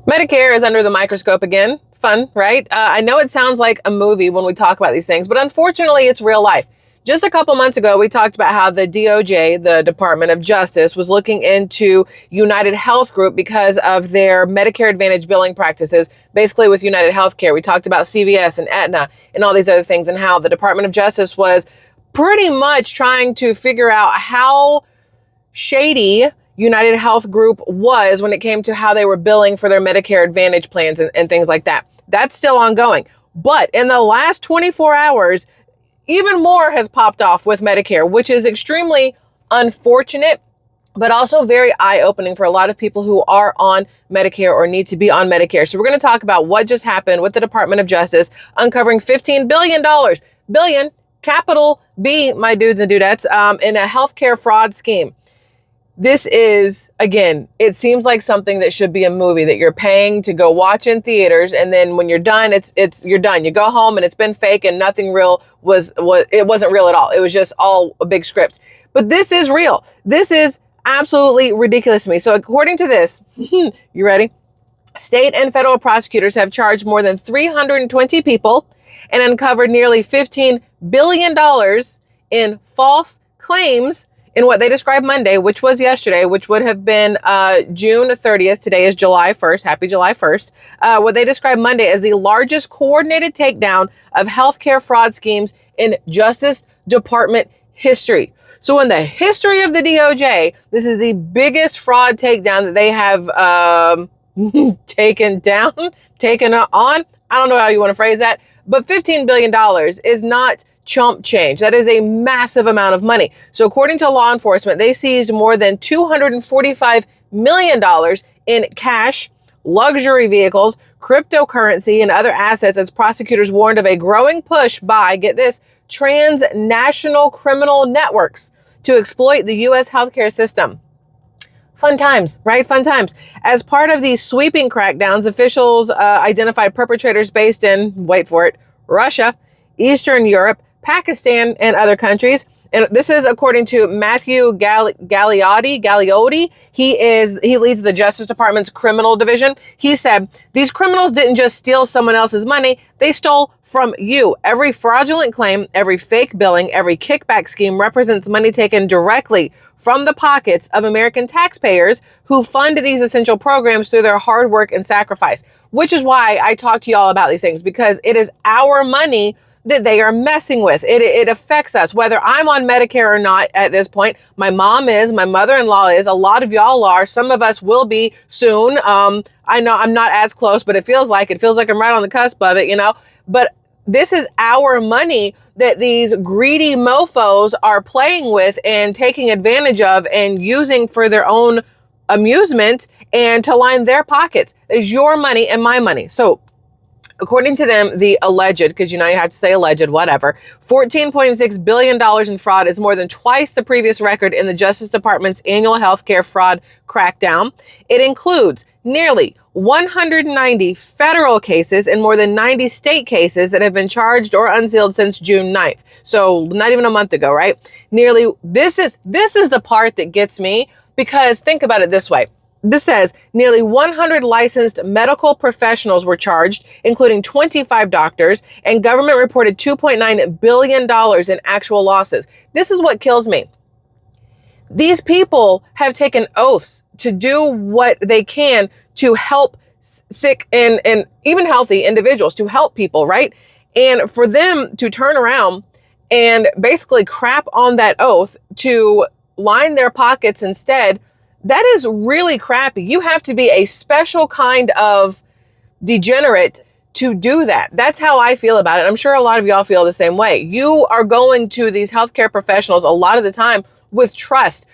Medicare is under the microscope again. Fun, right? I know it sounds like a movie when we talk about these things, but unfortunately, it's real life. Just a couple months ago, we talked about how the DOJ, the Department of Justice, was looking into United Health Group because of their Medicare Advantage billing practices, basically with United Healthcare. We talked about CVS and Aetna and all these other things, and how the Department of Justice was pretty much trying to figure out how shady United Health Group was when it came to how they were billing for their Medicare Advantage plans and things like that. That's still ongoing. But in the last 24 hours, even more has popped off with Medicare, which is extremely unfortunate, but also very eye-opening for a lot of people who are on Medicare or need to be on Medicare. So we're going to talk about what just happened with the Department of Justice uncovering $15 billion, billion, capital B, my dudes and dudettes, in a healthcare fraud scheme. This is, again, it seems like something that should be a movie that you're paying to go watch in theaters, and then when you're done, you're done. You go home and it's been fake and nothing real it wasn't real at all. It was just all a big script. But this is real. This is absolutely ridiculous to me. So according to this, you ready? State and federal prosecutors have charged more than 320 people and uncovered nearly $15 billion in false claims in what they described Monday, which was yesterday, which would have been June 30th. Today is July 1st. Happy July 1st. What they described Monday as the largest coordinated takedown of healthcare fraud schemes in Justice Department history. So in the history of the DOJ, this is the biggest fraud takedown that they have taken on. I don't know how you want to phrase that, but $15 billion is not chump change. That is a massive amount of money. So according to law enforcement, they seized more than $245 million in cash, luxury vehicles, cryptocurrency, and other assets as prosecutors warned of a growing push by, get this, transnational criminal networks to exploit the U.S. healthcare system. Fun times, right? Fun times. As part of these sweeping crackdowns, officials identified perpetrators based in, wait for it, Russia, Eastern Europe, Pakistan, and other countries. And this is according to Matthew Galliotti. He leads the Justice Department's criminal division. He said, these criminals didn't just steal someone else's money, they stole from you. Every fraudulent claim, every fake billing, every kickback scheme represents money taken directly from the pockets of American taxpayers who fund these essential programs through their hard work and sacrifice. Which is why I talk to you all about these things, because it is our money that they are messing with. It affects us, whether I'm on Medicare or not at this point. My mom is, my mother-in-law is, a lot of y'all are, some of us will be soon. I know I'm not as close, but it feels like I'm right on the cusp of it, but this is our money that these greedy mofos are playing with and taking advantage of and using for their own amusement and to line their pockets. It's your money and my money. So according to them, the alleged, because you have to say alleged, whatever, $14.6 billion in fraud is more than twice the previous record in the Justice Department's annual healthcare fraud crackdown. It includes nearly 190 federal cases and more than 90 state cases that have been charged or unsealed since June 9th. So not even a month ago, right? This is the part that gets me, because think about it this way. This says nearly 100 licensed medical professionals were charged, including 25 doctors, and government reported $2.9 billion in actual losses. This is what kills me. These people have taken oaths to do what they can to help sick and even healthy individuals, to help people, right? And for them to turn around and basically crap on that oath to line their pockets instead, that is really crappy. You have to be a special kind of degenerate to do that. That's how I feel about it. I'm sure a lot of y'all feel the same way. You are going to these healthcare professionals a lot of the time with trust,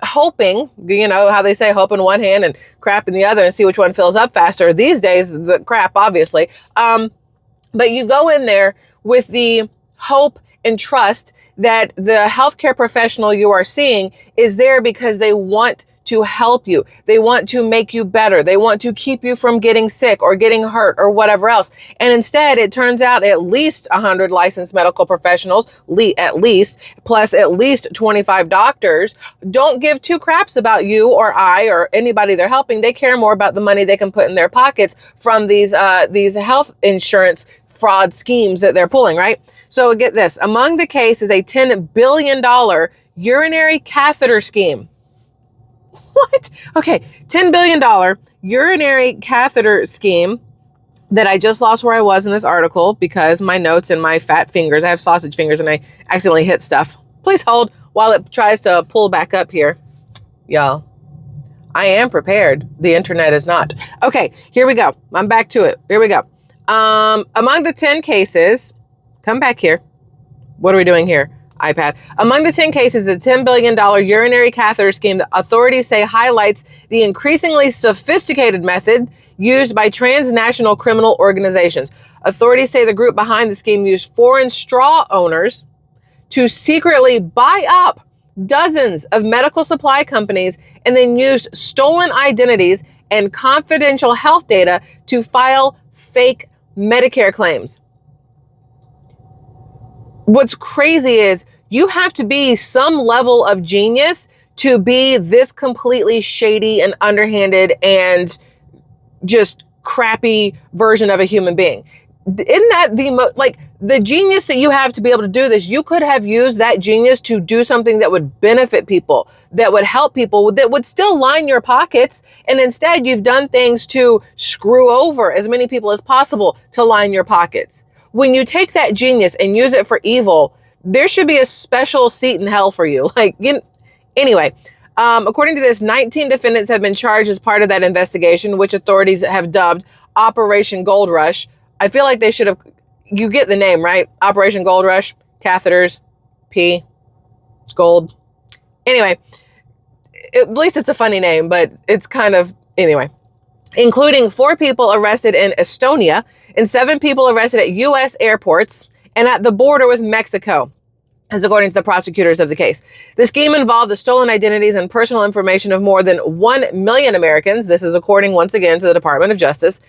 hoping, how they say hope in one hand and crap in the other and see which one fills up faster. These days, the crap, obviously. But you go in there with the hope and trust that the healthcare professional you are seeing is there because they want to help you. They want to make you better. They want to keep you from getting sick or getting hurt or whatever else. And instead, it turns out at least 100 licensed medical professionals, at least, plus at least 25 doctors, don't give two craps about you or I or anybody they're helping. They care more about the money they can put in their pockets from these health insurance fraud schemes that they're pulling, right? So get this, among the case is a $10 billion urinary catheter scheme. What? Okay, $10 billion urinary catheter scheme that I just lost where I was in this article because my notes and my fat fingers, I have sausage fingers and I accidentally hit stuff. Please hold while it tries to pull back up here. Y'all, I am prepared. The internet is not. Okay, here we go. I'm back to it. Here we go. Among the 10 cases, come back here. What are we doing here? iPad. Among the 10 cases, the $10 billion urinary catheter scheme that authorities say highlights the increasingly sophisticated method used by transnational criminal organizations. Authorities say the group behind the scheme used foreign straw owners to secretly buy up dozens of medical supply companies and then used stolen identities and confidential health data to file fake Medicare claims. What's crazy is you have to be some level of genius to be this completely shady and underhanded and just crappy version of a human being. Isn't that the genius that you have to be able to do this? You could have used that genius to do something that would benefit people, that would help people, that would still line your pockets. And instead you've done things to screw over as many people as possible to line your pockets. When you take that genius and use it for evil, there should be a special seat in hell for you. Anyway, according to this, 19 defendants have been charged as part of that investigation, which authorities have dubbed Operation Gold Rush. I feel like they should have, you get the name, right? Operation Gold Rush, catheters, P, gold. Anyway, at least it's a funny name, but it's kind of, anyway. Including 4 people arrested in Estonia and 7 people arrested at U.S. airports and at the border with Mexico, as according to the prosecutors of the case. The scheme involved the stolen identities and personal information of more than 1 million Americans. This is according, once again, to the Department of Justice.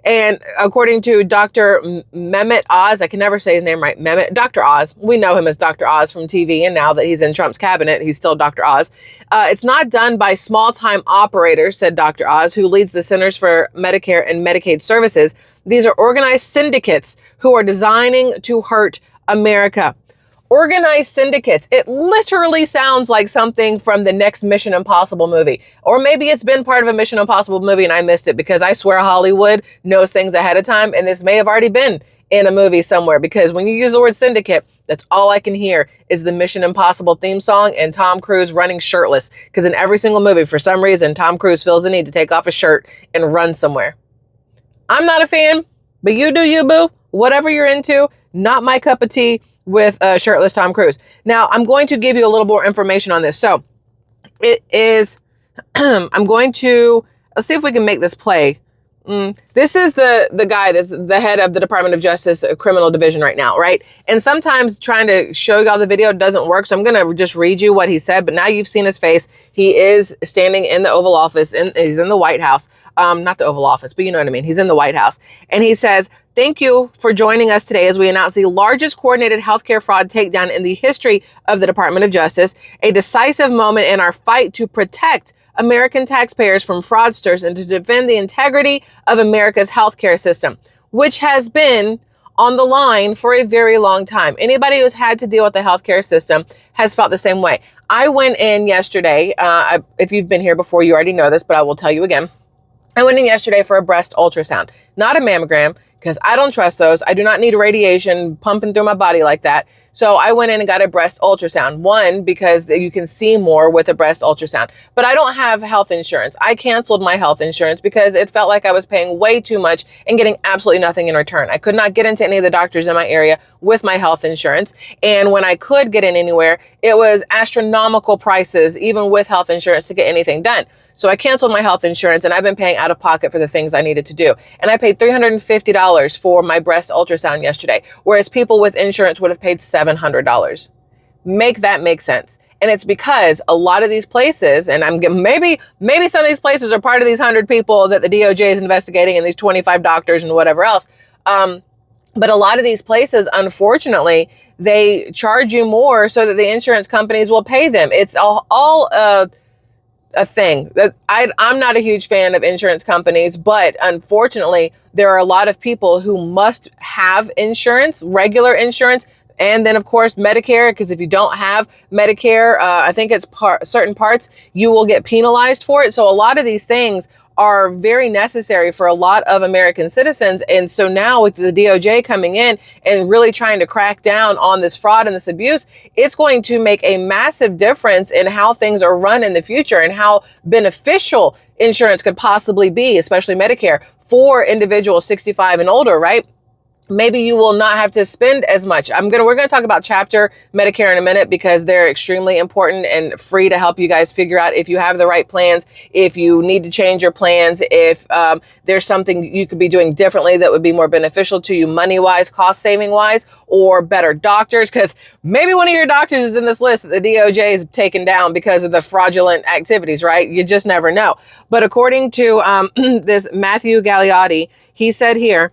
And according to Dr. Mehmet Oz, I can never say his name right, Dr. Oz. We know him as Dr. Oz from TV, and now that he's in Trump's cabinet, he's still Dr. Oz. It's not done by small-time operators, said Dr. Oz, who leads the Centers for Medicare and Medicaid Services. These are organized syndicates who are designing to hurt America. Organized syndicates. It literally sounds like something from the next Mission Impossible movie. Or maybe it's been part of a Mission Impossible movie and I missed it because I swear Hollywood knows things ahead of time and this may have already been in a movie somewhere because when you use the word syndicate, that's all I can hear is the Mission Impossible theme song and Tom Cruise running shirtless. Because in every single movie, for some reason, Tom Cruise feels the need to take off his shirt and run somewhere. I'm not a fan, but you do you, boo. Whatever you're into, not my cup of tea with shirtless Tom Cruise. Now, I'm going to give you a little more information on this. So it is, I'm going to, let's see if we can make this play. This is the guy that's the head of the Department of Justice Criminal Division right now, right? And sometimes trying to show y'all the video doesn't work. So I'm going to just read you what he said. But now you've seen his face. He is standing in the Oval Office. He's in the White House. Not the Oval Office, but you know what I mean. He's in the White House. And he says, "Thank you for joining us today as we announce the largest coordinated healthcare fraud takedown in the history of the Department of Justice, a decisive moment in our fight to protect American taxpayers from fraudsters and to defend the integrity of America's healthcare system, which has been on the line for a very long time." Anybody who's had to deal with the healthcare system has felt the same way. I went in yesterday. If you've been here before, you already know this, but I will tell you again. I went in yesterday for a breast ultrasound, not a mammogram, because I don't trust those. I do not need radiation pumping through my body like that. So I went in and got a breast ultrasound. One, because you can see more with a breast ultrasound. But I don't have health insurance. I canceled my health insurance because it felt like I was paying way too much and getting absolutely nothing in return. I could not get into any of the doctors in my area with my health insurance. And when I could get in anywhere, it was astronomical prices, even with health insurance, to get anything done. So I canceled my health insurance and I've been paying out of pocket for the things I needed to do. And I paid $350 for my breast ultrasound yesterday, whereas people with insurance would have paid $700. Make that make sense. And it's because a lot of these places, and maybe some of these places are part of these 100 people that the DOJ is investigating and these 25 doctors and whatever else. But a lot of these places, unfortunately, they charge you more so that the insurance companies will pay them. It's all a thing that I'm not a huge fan of insurance companies, but unfortunately, there are a lot of people who must have insurance, regular insurance, and then of course Medicare, because if you don't have Medicare, I think it's certain parts, you will get penalized for it. So a lot of these things are very necessary for a lot of American citizens. And so now with the DOJ coming in and really trying to crack down on this fraud and this abuse, it's going to make a massive difference in how things are run in the future and how beneficial insurance could possibly be, especially Medicare, for individuals 65 and older, right? Maybe you will not have to spend as much. We're going to talk about chapter Medicare in a minute because they're extremely important and free to help you guys figure out if you have the right plans, if you need to change your plans, if there's something you could be doing differently that would be more beneficial to you money-wise, cost-saving wise, or better doctors, because maybe one of your doctors is in this list that the DOJ is taken down because of the fraudulent activities, right? You just never know. But according to this Matthew Gagliotti, he said here,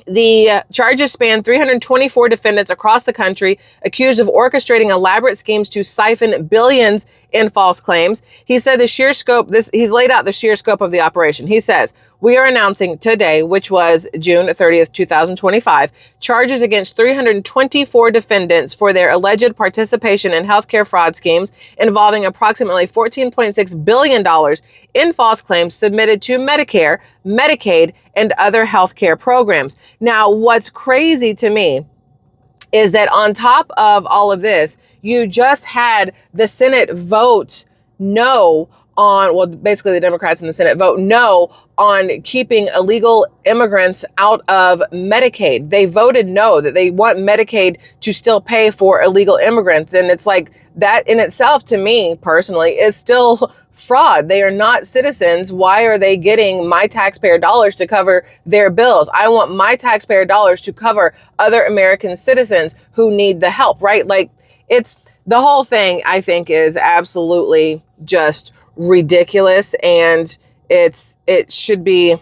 the charges span 324 defendants across the country accused of orchestrating elaborate schemes to siphon billions in false claims. He said the sheer scope, he's laid out the sheer scope of the operation. He says, we are announcing today, which was June 30th, 2025, charges against 324 defendants for their alleged participation in healthcare fraud schemes involving approximately $14.6 billion in false claims submitted to Medicare, Medicaid, and other healthcare programs. Now, what's crazy to me is that on top of all of this, you just had the Senate vote no on, well, basically the Democrats in the Senate vote no on keeping illegal immigrants out of Medicaid. They voted no, that they want Medicaid to still pay for illegal immigrants. And it's like that in itself, to me personally, is still fraud. They are not citizens. Why are they getting my taxpayer dollars to cover their bills? I want my taxpayer dollars to cover other American citizens who need the help, right? Like, it's the whole thing, I think, is absolutely just ridiculous, and it should be,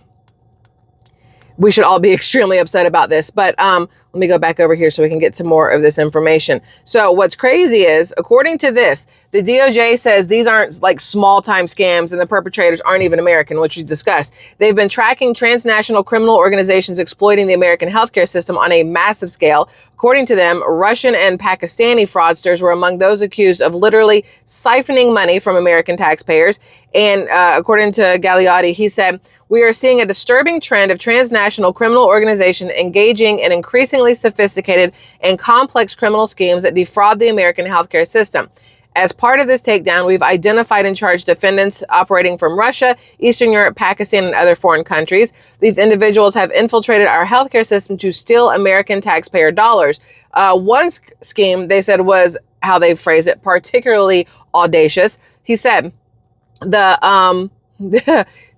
we should all be extremely upset about this. But let me go back over here so we can get to more of this information. So what's crazy is, according to this, the DOJ says these aren't like small time scams and the perpetrators aren't even American, which we discussed. They've been tracking transnational criminal organizations exploiting the American healthcare system on a massive scale. According to them, Russian and Pakistani fraudsters were among those accused of literally siphoning money from American taxpayers. And according to Gagliotti, he said, we are seeing a disturbing trend of transnational criminal organizations engaging in increasingly sophisticated and complex criminal schemes that defraud the American healthcare system. As part of this takedown, we've identified and charged defendants operating from Russia, Eastern Europe, Pakistan, and other foreign countries. These individuals have infiltrated our healthcare system to steal American taxpayer dollars. One scheme, they said, was, how they phrase it, particularly audacious. He said,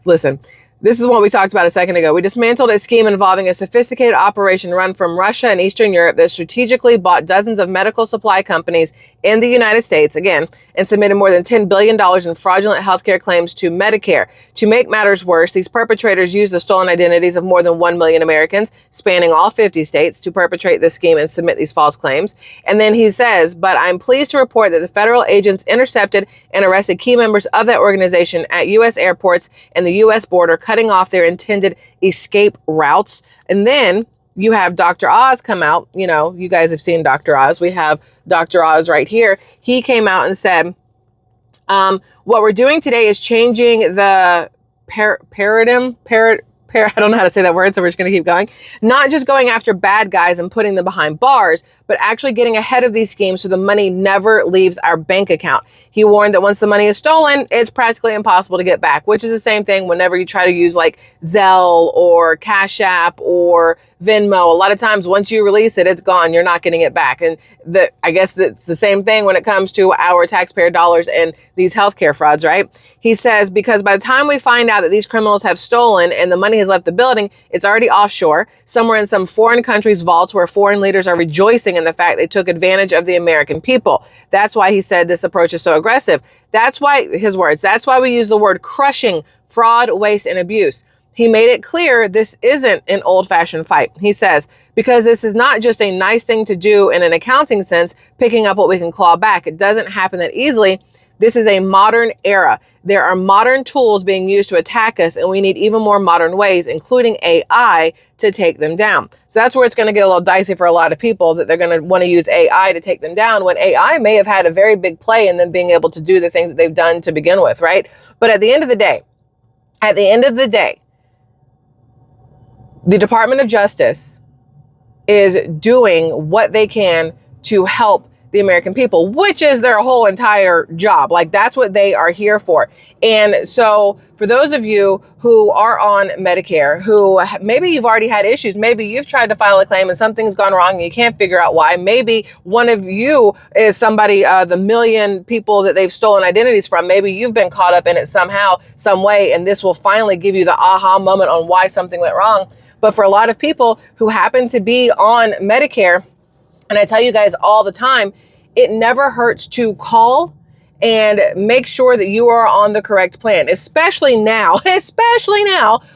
listen, this is what we talked about a second ago. We dismantled a scheme involving a sophisticated operation run from Russia and Eastern Europe that strategically bought dozens of medical supply companies in the United States, again, and submitted more than $10 billion in fraudulent healthcare claims to Medicare. To make matters worse, these perpetrators used the stolen identities of more than 1 million Americans, spanning all 50 states, to perpetrate this scheme and submit these false claims. And then he says, but I'm pleased to report that the federal agents intercepted and arrested key members of that organization at U.S. airports and the U.S. border, cutting off their intended escape routes. And then you have Dr. Oz come out. You know, you guys have seen Dr. Oz. We have Dr. Oz right here. He came out and said, what we're doing today is changing the paradigm. I don't know how to say that word, so we're just going to keep going. Not just going after bad guys and putting them behind bars, but actually getting ahead of these schemes so the money never leaves our bank account. He warned that once the money is stolen, it's practically impossible to get back, which is the same thing whenever you try to use like Zelle or Cash App or Venmo. A lot of times once you release it, it's gone. You're not getting it back. And I guess it's the same thing when it comes to our taxpayer dollars and these healthcare frauds, right? He says, because by the time we find out that these criminals have stolen and the money has left the building, it's already offshore, somewhere in some foreign country's vaults where foreign leaders are rejoicing in the fact they took advantage of the American people. That's why he said this approach is so aggressive. That's why, his words, that's why we use the word crushing fraud, waste, and abuse. He made it clear this isn't an old-fashioned fight. He says, because this is not just a nice thing to do in an accounting sense, picking up what we can claw back. It doesn't happen that easily. This is a modern era. There are modern tools being used to attack us, and we need even more modern ways, including AI, to take them down. So that's where it's going to get a little dicey for a lot of people, that they're going to want to use AI to take them down, when AI may have had a very big play in them being able to do the things that they've done to begin with, right? But at the end of the day, the Department of Justice is doing what they can to help the American people, which is their whole entire job. Like, that's what they are here for. And so for those of you who are on Medicare, who maybe you've already had issues, maybe you've tried to file a claim and something's gone wrong and you can't figure out why. Maybe one of you is somebody, the million people that they've stolen identities from. Maybe you've been caught up in it somehow, some way, and this will finally give you the aha moment on why something went wrong. But for a lot of people who happen to be on Medicare, and I tell you guys all the time, it never hurts to call and make sure that you are on the correct plan, especially now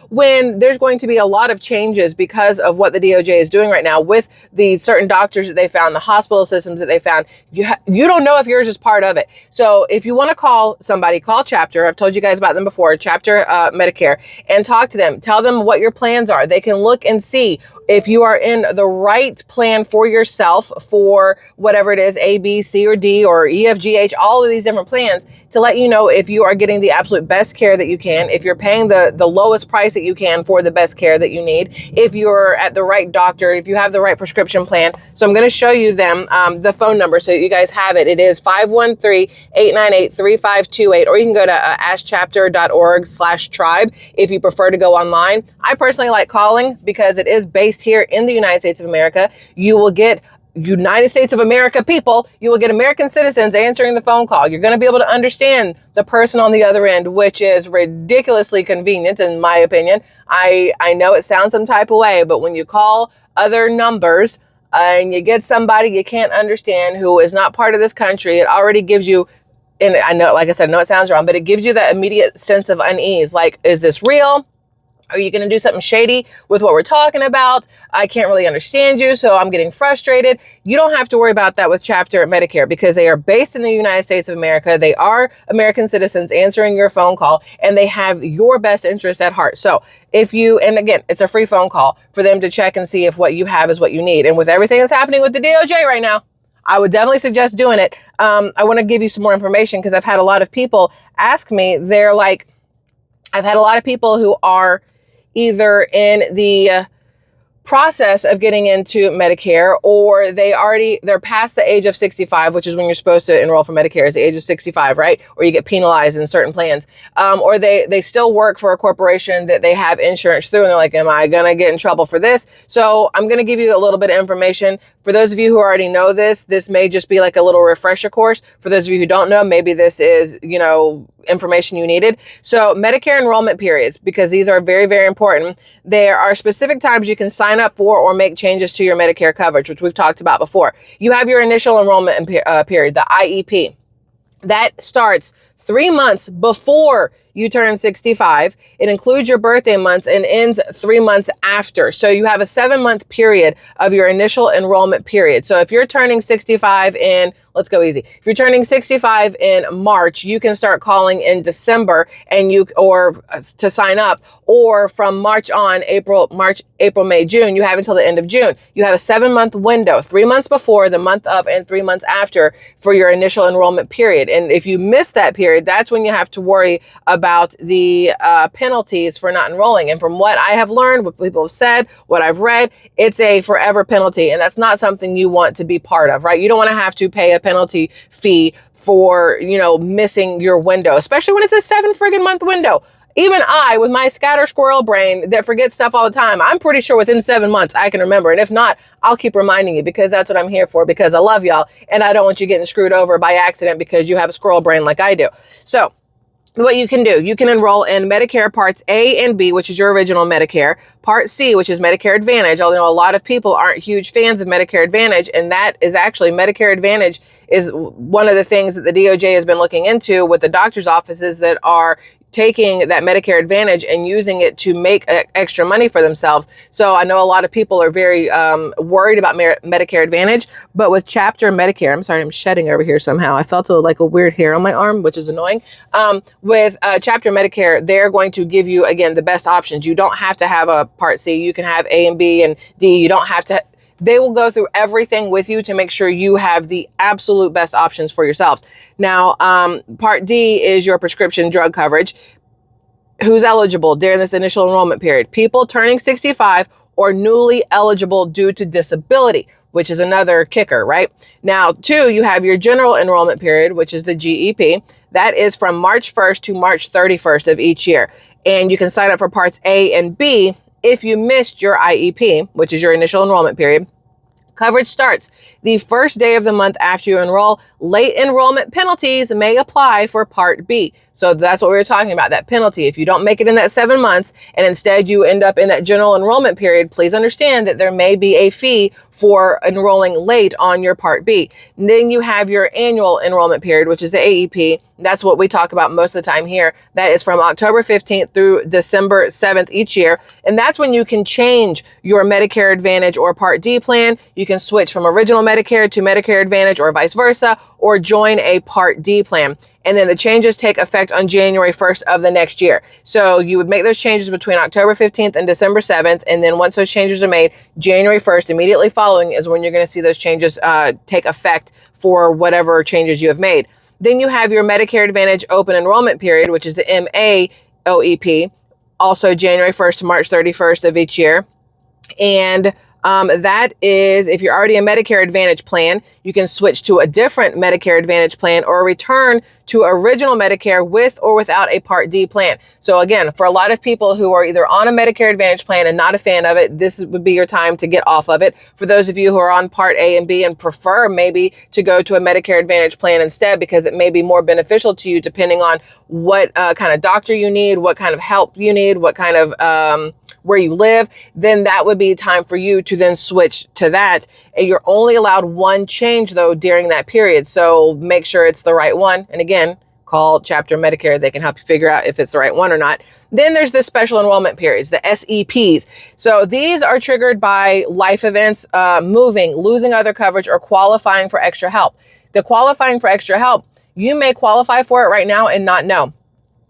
when there's going to be a lot of changes because of what the DOJ is doing right now with the certain doctors that they found, the hospital systems that they found. You don't know if yours is part of it. So if you want to call somebody, call Chapter. I've told you guys about them before, Chapter Medicare, and talk to them. Tell them what your plans are. They can look and see if you are in the right plan for yourself, for whatever it is, A, B, C, or D, or E, F, G, H, all of these different plans, to let you know if you are getting the absolute best care that you can, if you're paying the lowest price that you can for the best care that you need, if you're at the right doctor, if you have the right prescription plan. So I'm going to show you them, the phone number, so you guys have it. It is 513-898-3528, or you can go to askchapter.org/tribe if you prefer to go online. I personally like calling because it is based here in the United States of America. You will get United States of America people, you will get American citizens answering the phone call. You're going to be able to understand the person on the other end, which is ridiculously convenient in my opinion. I know it sounds some type of way, but when you call other numbers and you get somebody you can't understand who is not part of this country, it already gives you, and I know, like I said, I know it sounds wrong, but it gives you that immediate sense of unease. Like, is this real? Are you going to do something shady with what we're talking about? I can't really understand you, so I'm getting frustrated. You don't have to worry about that with Chapter Medicare, because they are based in the United States of America. They are American citizens answering your phone call, and they have your best interest at heart. So if you, and again, it's a free phone call for them to check and see if what you have is what you need. And with everything that's happening with the DOJ right now, I would definitely suggest doing it. I want to give you some more information, because I've had a lot of people ask me, I've had a lot of people who are either in the process of getting into Medicare, or they're past the age of 65, which is when you're supposed to enroll for Medicare, is the age of 65, right? Or you get penalized in certain plans. Or they still work for a corporation that they have insurance through, and they're like, am I going to get in trouble for this? So I'm going to give you a little bit of information. For those of you who already know this may just be like a little refresher course. For those of you who don't know, maybe this is, information you needed. So Medicare enrollment periods, because these are very, very important. There are specific times you can sign up for or make changes to your Medicare coverage, which we've talked about before. You have your initial enrollment period, the IEP. That starts 3 months before you turn 65. It includes your birthday months and ends 3 months after. So you have a 7-month period of your initial enrollment period. So if you're turning 65 in, let's go easy. If you're turning 65 in March, you can start calling in December or to sign up, or from March on, April, May, June, you have until the end of June. You have a 7-month window, 3 months before, the month of, and 3 months after for your initial enrollment period. And if you miss that period, that's when you have to worry about the penalties for not enrolling. And from what I have learned, what people have said, what I've read, it's a forever penalty. And that's not something you want to be part of, right? You don't want to have to pay a penalty fee for, missing your window, especially when it's a 7 friggin' month window. Even I, with my scatter squirrel brain that forgets stuff all the time, I'm pretty sure within 7 months I can remember. And if not, I'll keep reminding you, because that's what I'm here for, because I love y'all and I don't want you getting screwed over by accident because you have a squirrel brain like I do. So what you can do, you can enroll in Medicare Parts A and B, which is your original Medicare, Part C, which is Medicare Advantage, although a lot of people aren't huge fans of Medicare Advantage, and that is actually, Medicare Advantage is one of the things that the DOJ has been looking into with the doctor's offices that are taking that Medicare Advantage and using it to make extra money for themselves. So I know a lot of people are very worried about Medicare Advantage, but with Chapter Medicare, I'm sorry, I'm shedding over here somehow. I felt like a weird hair on my arm, which is annoying. With Chapter Medicare, they're going to give you, again, the best options. You don't have to have a Part C. You can have A and B and D. You don't have to. They will go through everything with you to make sure you have the absolute best options for yourselves. Now, Part D is your prescription drug coverage. Who's eligible during this initial enrollment period? People turning 65 or newly eligible due to disability, which is another kicker, right? Now, 2, you have your general enrollment period, which is the GEP. That is from March 1st to March 31st of each year. And you can sign up for Parts A and B if you missed your IEP, which is your initial enrollment period. Coverage starts the first day of the month after you enroll. Late enrollment penalties may apply for Part B. So that's what we were talking about, that penalty. If you don't make it in that 7 months and instead you end up in that general enrollment period, please understand that there may be a fee for enrolling late on your Part B. And then you have your annual enrollment period, which is the AEP. That's what we talk about most of the time here. That is from October 15th through December 7th each year. And that's when you can change your Medicare Advantage or Part D plan. You can switch from original Medicare to Medicare Advantage or vice versa, or join a Part D plan. And then the changes take effect on January 1st of the next year. So you would make those changes between October 15th and December 7th. And then once those changes are made, January 1st, immediately following, is when you're going to see those changes take effect for whatever changes you have made. Then you have your Medicare Advantage open enrollment period, which is the MAOEP, also January 1st to March 31st of each year. And that is, if you're already a Medicare Advantage plan, you can switch to a different Medicare Advantage plan or return to original Medicare with or without a Part D plan. So again, for a lot of people who are either on a Medicare Advantage plan and not a fan of it, this would be your time to get off of it. For those of you who are on Part A and B and prefer maybe to go to a Medicare Advantage plan instead, because it may be more beneficial to you depending on what kind of doctor you need, what kind of help you need, what kind of where you live, then that would be time for you to then switch to that. And you're only allowed one change though during that period. So make sure it's the right one. And again, call Chapter Medicare. They can help you figure out if it's the right one or not. Then there's the special enrollment periods, the SEPs. So these are triggered by life events, moving, losing other coverage, or qualifying for extra help. The qualifying for extra help, you may qualify for it right now and not know.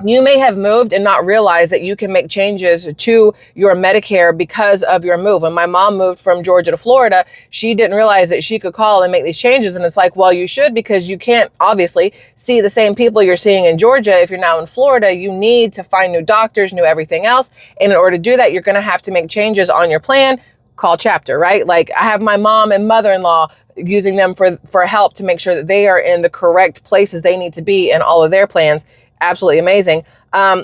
You may have moved and not realize that you can make changes to your Medicare because of your move. When my mom moved from Georgia to Florida, she didn't realize that she could call and make these changes. And it's like, well, you should, because you can't obviously see the same people you're seeing in Georgia. If you're now in Florida, you need to find new doctors, new everything else. And in order to do that, you're going to have to make changes on your plan. Call Chapter, right? Like I have my mom and mother-in-law using them for help to make sure that they are in the correct places they need to be in all of their plans. Absolutely amazing.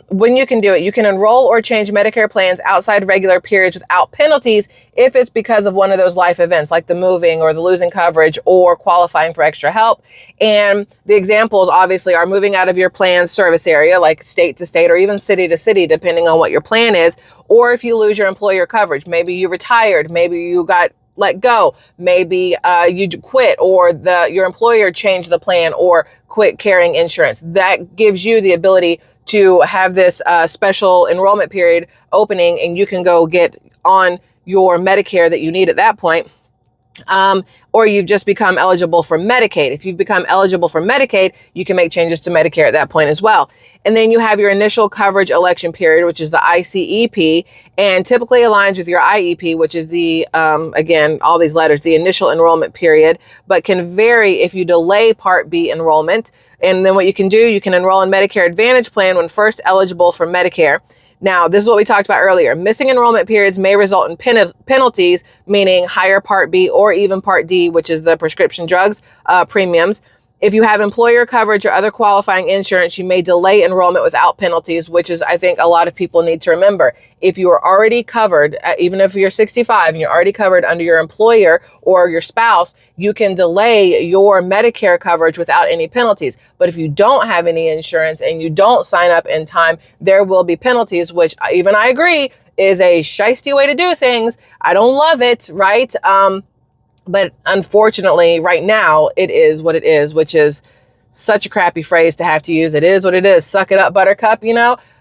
When you can do it, you can enroll or change Medicare plans outside regular periods without penalties if it's because of one of those life events, like the moving or the losing coverage or qualifying for extra help. And the examples obviously are moving out of your plan's service area, like state to state or even city to city, depending on what your plan is. Or if you lose your employer coverage, maybe you retired, maybe you got let go, maybe you quit, or your employer changed the plan or quit carrying insurance. That gives you the ability to have this special enrollment period opening, and you can go get on your Medicare that you need at that point. Or you've just become eligible for Medicaid. If you've become eligible for Medicaid, you can make changes to Medicare at that point as well. And then you have your initial coverage election period, which is the ICEP, and typically aligns with your IEP, which is the, again, all these letters, the initial enrollment period, but can vary if you delay Part B enrollment. And then what you can do, you can enroll in Medicare Advantage plan when first eligible for Medicare. Now, this is what we talked about earlier. Missing enrollment periods may result in penalties, meaning higher Part B or even Part D, which is the prescription drugs premiums. If you have employer coverage or other qualifying insurance, you may delay enrollment without penalties, which is, I think, a lot of people need to remember. If you are already covered, even if you're 65 and you're already covered under your employer or your spouse, you can delay your Medicare coverage without any penalties. But if you don't have any insurance and you don't sign up in time, there will be penalties, which even I agree is a shiesty way to do things. I don't love it, right? But unfortunately, right now, it is what it is, which is such a crappy phrase to have to use. It is what it is. Suck it up, buttercup,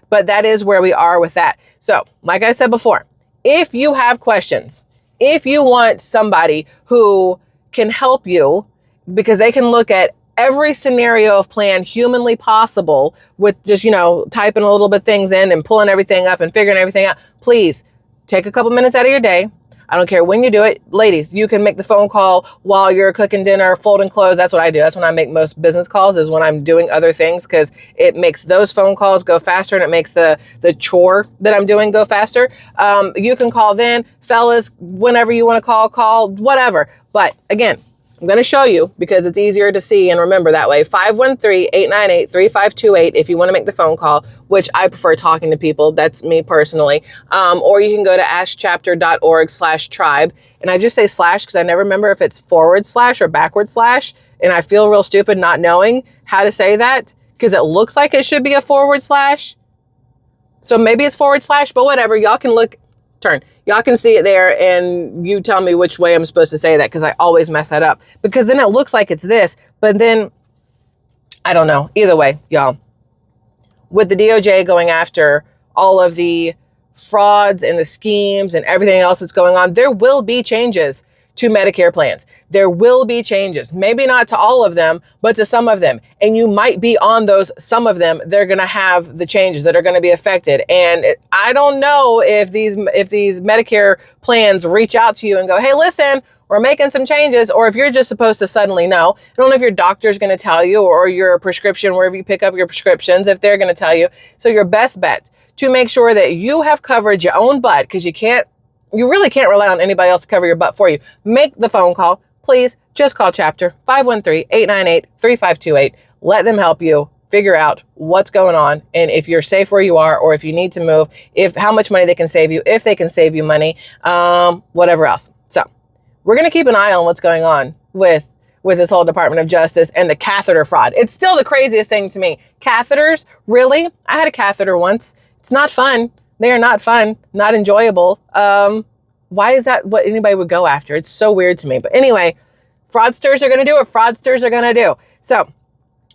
but that is where we are with that. So like I said before, if you have questions, if you want somebody who can help you because they can look at every scenario of plan humanly possible with just, typing a little bit things in and pulling everything up and figuring everything out, please take a couple minutes out of your day. I don't care when you do it. Ladies, you can make the phone call while you're cooking dinner, folding clothes. That's what I do. That's when I make most business calls, is when I'm doing other things, because it makes those phone calls go faster and it makes the chore that I'm doing go faster. You can call then. Fellas, whenever you want to call, whatever. But again, I'm going to show you because it's easier to see and remember that way. 513-898-3528 if you want to make the phone call, which I prefer talking to people. That's me personally. Or you can go to askchapter.org/tribe. And I just say slash because I never remember if it's / or /. And I feel real stupid not knowing how to say that because it looks like it should be a /. So maybe it's /, but whatever. Y'all can Y'all can see it there and you tell me which way I'm supposed to say that because I always mess that up. Because then it looks like it's this, but then I don't know. Either way, y'all. With the DOJ going after all of the frauds and the schemes and everything else that's going on, there will be changes to Medicare plans. There will be changes, maybe not to all of them, but to some of them. And you might be on those, some of them, they're going to have the changes that are going to be affected. And I don't know if these Medicare plans reach out to you and go, hey, listen, we're making some changes, or if you're just supposed to suddenly know. I don't know if your doctor's going to tell you, or your prescription, wherever you pick up your prescriptions, if they're going to tell you. So your best bet to make sure that you have covered your own butt, because you really can't rely on anybody else to cover your butt for you. Make the phone call. Please just call Chapter 513-898-3528. Let them help you figure out what's going on and if you're safe where you are or if you need to move, how much money they can save you, if they can save you money, whatever else. So we're going to keep an eye on what's going on with this whole Department of Justice and the catheter fraud. It's still the craziest thing to me. Catheters? Really? I had a catheter once. It's not fun. They are not fun, not enjoyable. Why is that what anybody would go after? It's so weird to me. But anyway, fraudsters are going to do what fraudsters are going to do. So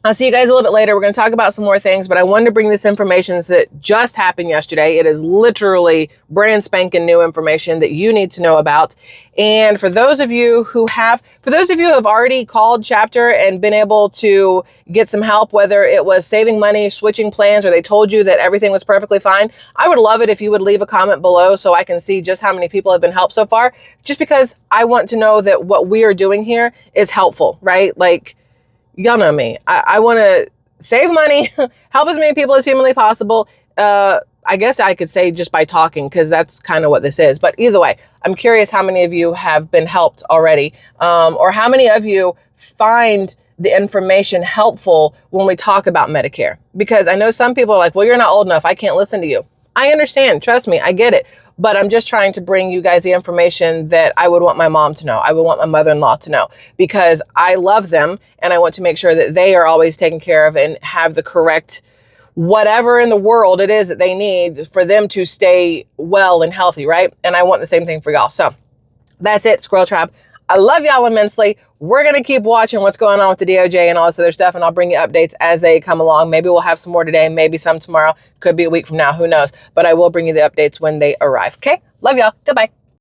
I'll see you guys a little bit later. We're going to talk about some more things, but I wanted to bring this information that just happened yesterday. It is literally brand spanking new information that you need to know about. And for those of you who have already called Chapter and been able to get some help, whether it was saving money, switching plans, or they told you that everything was perfectly fine, I would love it if you would leave a comment below so I can see just how many people have been helped so far, just because I want to know that what we are doing here is helpful, right? Like, y'all know me. I want to save money, help as many people as humanly possible. I guess I could say just by talking, because that's kind of what this is. But either way, I'm curious how many of you have been helped already, or how many of you find the information helpful when we talk about Medicare. Because I know some people are like, well, you're not old enough. I can't listen to you. I understand. Trust me. I get it. But I'm just trying to bring you guys the information that I would want my mom to know. I would want my mother-in-law to know, because I love them and I want to make sure that they are always taken care of and have the correct whatever in the world it is that they need for them to stay well and healthy, right? And I want the same thing for y'all. So that's it, Squirrel Tribe. I love y'all immensely. We're going to keep watching what's going on with the DOJ and all this other stuff, and I'll bring you updates as they come along. Maybe we'll have some more today, maybe some tomorrow. Could be a week from now. Who knows? But I will bring you the updates when they arrive. Okay? Love y'all. Goodbye.